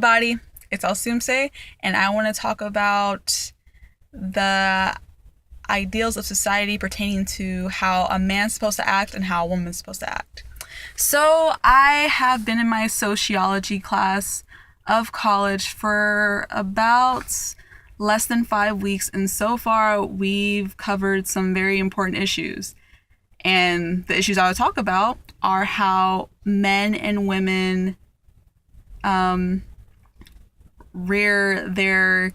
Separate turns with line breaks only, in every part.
Everybody, it's Alsumse, and I want to talk about the ideals of society pertaining to how a man's supposed to act and how a woman's supposed to act. So, I have been in my sociology class of college for about less than 5 weeks, and so far we've covered some very important issues. And the issues I would talk about are how men and women rear their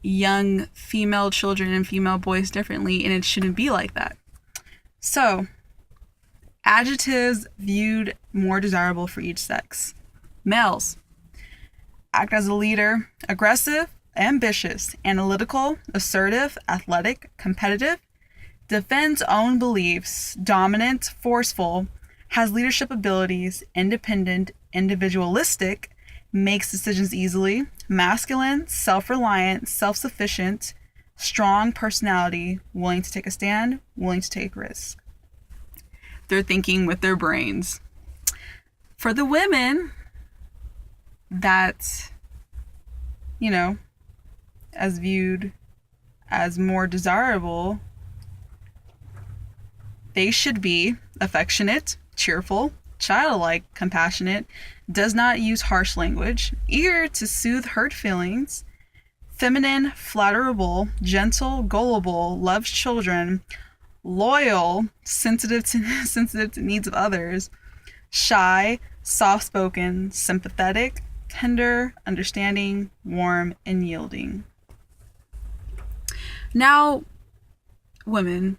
young female children and female boys differently, and it shouldn't be like that. So, adjectives viewed more desirable for each sex. Males: act as a leader, aggressive, ambitious, analytical, assertive, athletic, competitive, defends own beliefs, dominant, forceful, has leadership abilities, independent, individualistic, makes decisions easily, masculine, self-reliant, self-sufficient, strong personality, willing to take a stand, willing to take risks. They're thinking with their brains. For the women, that, as viewed as more desirable, they should be affectionate, cheerful, childlike, compassionate, does not use harsh language, eager to soothe hurt feelings, feminine, flatterable, gentle, gullible, loves children, loyal, sensitive to needs of others, shy, soft-spoken, sympathetic, tender, understanding, warm, and yielding. Now, women,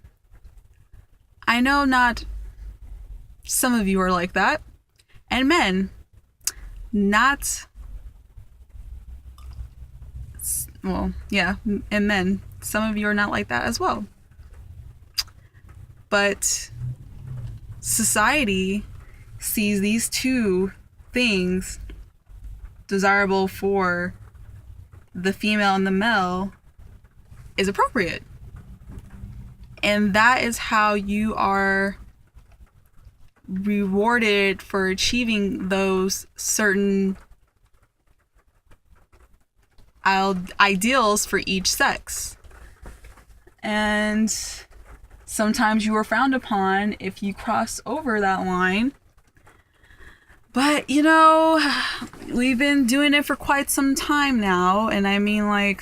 I know not some of you are like that, and men, not, and men, some of you are not like that as well. But society sees these two things desirable for the female and the male is appropriate. And that is how you are rewarded for achieving those certain ideals for each sex. And sometimes you are frowned upon if you cross over that line. But, we've been doing it for quite some time now. And I mean,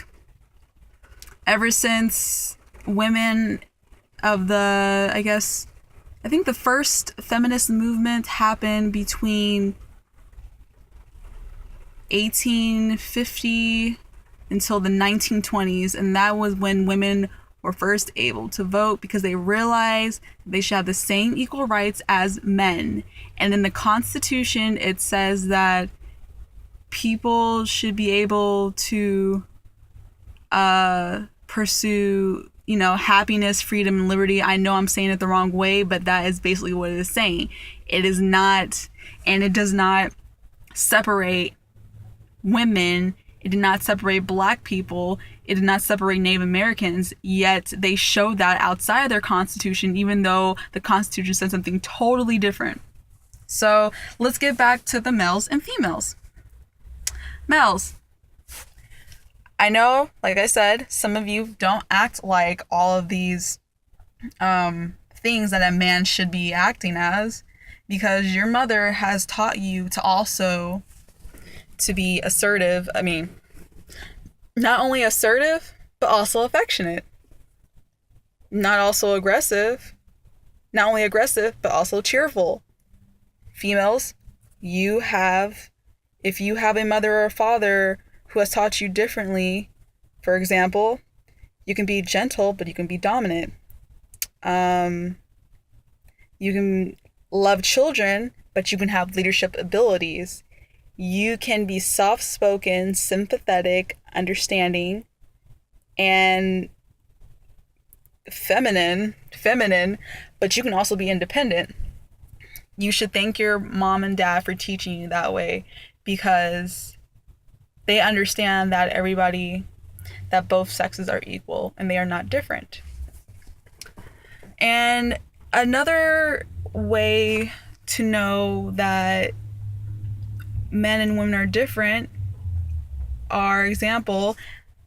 ever since women of I think the first feminist movement happened between 1850 until the 1920s, and that was when women were first able to vote because they realized they should have the same equal rights as men. And in the Constitution, it says that people should be able to pursue happiness, freedom, and liberty. I know I'm saying it the wrong way, but that is basically what it is saying. It is not, and it does not separate women. It did not separate Black people. It did not separate Native Americans, yet they showed that outside of their Constitution, even though the Constitution said something totally different. So let's get back to the males and females. Males. I know, like I said, some of you don't act like all of these things that a man should be acting as, because your mother has taught you to be assertive. I mean, not only assertive, but also affectionate. Not also aggressive. Not only aggressive, but also cheerful. Females, if you have a mother or a father who has taught you differently, for example, you can be gentle, but you can be dominant. You can love children, but you can have leadership abilities. You can be soft-spoken, sympathetic, understanding, and feminine, but you can also be independent. You should thank your mom and dad for teaching you that way, because they understand that both sexes are equal and they are not different. And another way to know that men and women are different are example,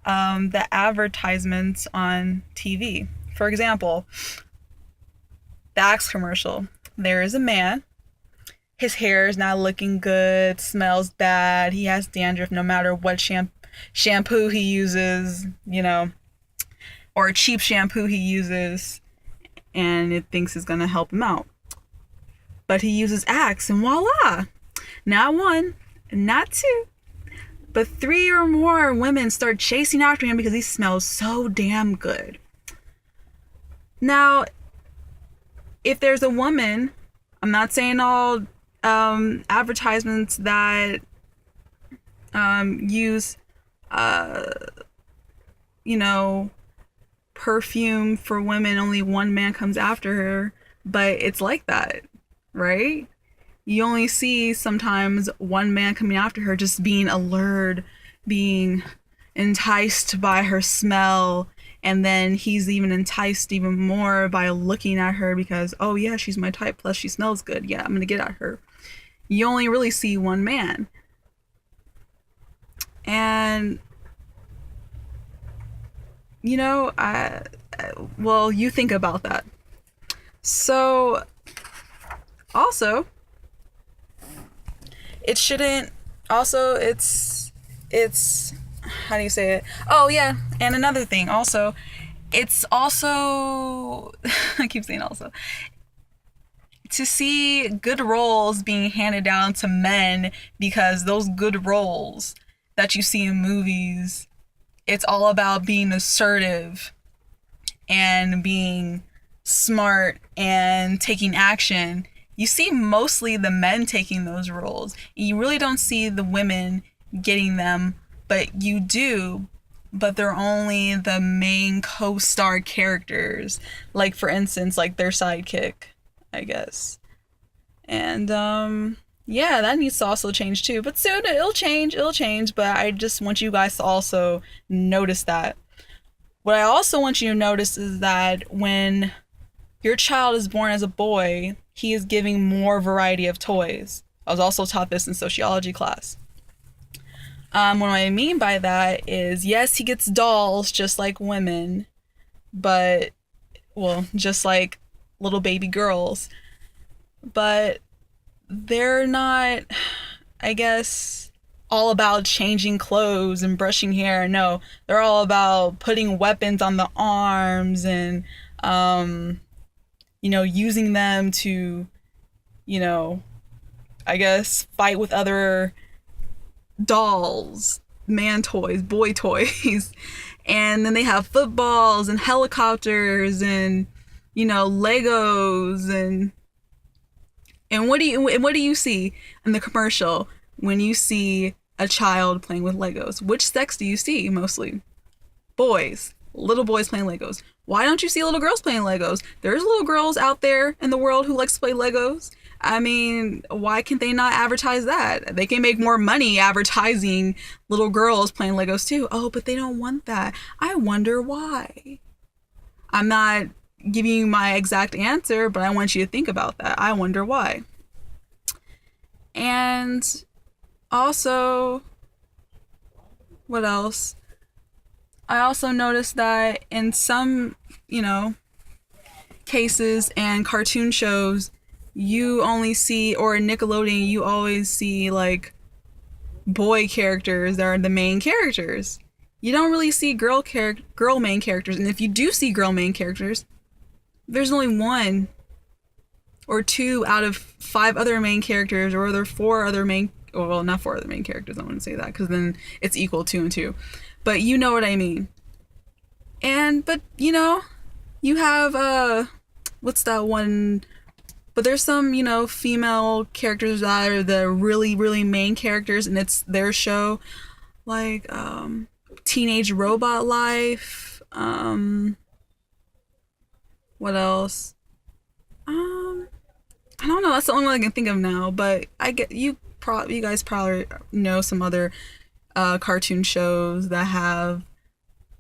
the advertisements on TV. For example, the Axe commercial. There is a man. His hair is not looking good, smells bad, he has dandruff no matter what shampoo he uses, or cheap shampoo he uses, and it thinks it's going to help him out. But he uses Axe, and voila! Not one, not two, but 3 or more women start chasing after him because he smells so damn good. Now, if there's a woman, I'm not saying all advertisements that use, perfume for women, only one man comes after her, but it's like that, right? You only see sometimes one man coming after her, just being allured, being enticed by her smell, and then he's even enticed even more by looking at her because, oh yeah, she's my type, plus she smells good, yeah, I'm gonna get at her. You only really see one man. And well, you think about that. So also, it shouldn't, also it's how do you say it? Oh yeah, and another thing also, it's also I keep saying also, to see good roles being handed down to men, because those good roles that you see in movies, it's all about being assertive and being smart and taking action. You see mostly the men taking those roles. You really don't see the women getting them, but you do, but they're only the main co-star characters. Like, for instance, like their sidekick, I guess. And yeah, that needs to also change too. But soon it'll change, but I just want you guys to also notice that. What I also want you to notice is that when your child is born as a boy, he is giving more variety of toys. I was also taught this in sociology class. What I mean by that is, yes, he gets dolls just like women, but, well, just like little baby girls. But they're not, I guess, all about changing clothes and brushing hair. No, they're all about putting weapons on the arms and, using them to, I guess, fight with other dolls, man toys, boy toys. And then they have footballs and helicopters and, Legos and what do you see in the commercial when you see a child playing with Legos? Which sex do you see mostly? Boys. Little boys playing Legos. Why don't you see little girls playing Legos? There's little girls out there in the world who likes to play Legos. I mean, why can't they not advertise that? They can make more money advertising little girls playing Legos too. Oh, but they don't want that. I wonder why. I'm not giving you my exact answer, but I want you to think about that. I wonder why. And also, what else? I also noticed that in some, cases and cartoon shows, you only see, or Nickelodeon, you always see like boy characters that are the main characters. You don't really see girl main characters, and if you do see girl main characters, there's only 1 or 2 out of 5 other main characters, or there are 4 other main, well, not 4 other main characters, I wouldn't say that, because then it's equal 2 and 2. But you know what I mean. But you have, what's that one, but there's some, female characters that are the really, really main characters, and it's their show, like, Teenage Robot Life, what else? I don't know. That's the only one I can think of now. But I get you. You guys probably know some other cartoon shows that have,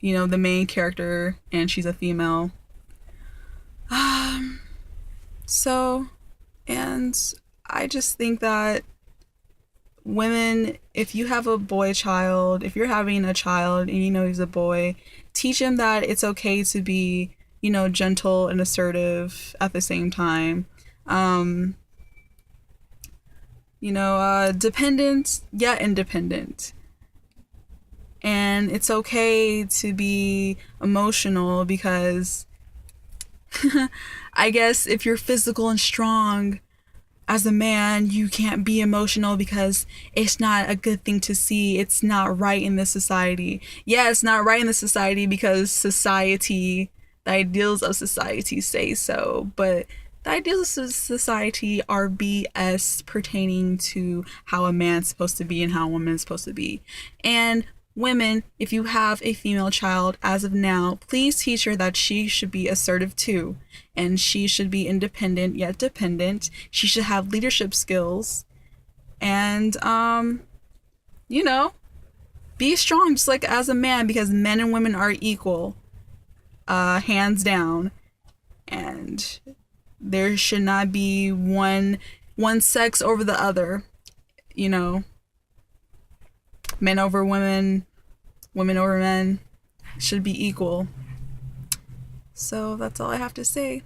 the main character and she's a female. So, and I just think that women, if you have a boy child, if you're having a child and you know he's a boy, teach him that it's okay to be, gentle and assertive at the same time. Um, dependent yet independent. And it's okay to be emotional because I guess if you're physical and strong as a man, you can't be emotional because it's not a good thing to see. It's not right in this society. Yeah, it's not right in the society because the ideals of society say so, but the ideals of society are BS pertaining to how a man's supposed to be and how a woman's supposed to be. And women, if you have a female child as of now, please teach her that she should be assertive too. And she should be independent yet dependent. She should have leadership skills. And, be strong just like as a man because men and women are equal. Hands down. And there should not be one sex over the other. Men over women, women over men, should be equal. So that's all I have to say.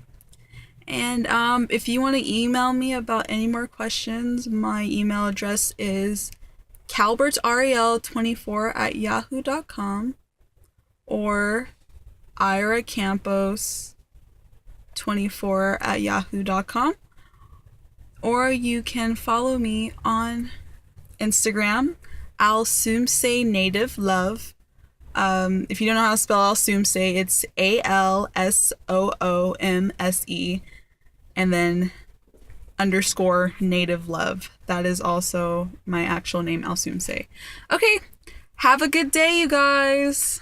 And if you want to email me about any more questions, my email address is calbertrel24@yahoo.com or iracampos24@yahoo.com. Or you can follow me on Instagram, Alsoomse Native Love. If you don't know how to spell Alsoomse, it's ALSOOMSE and then _ Native Love. That is also my actual name, Alsoomse. Okay, have a good day, you guys.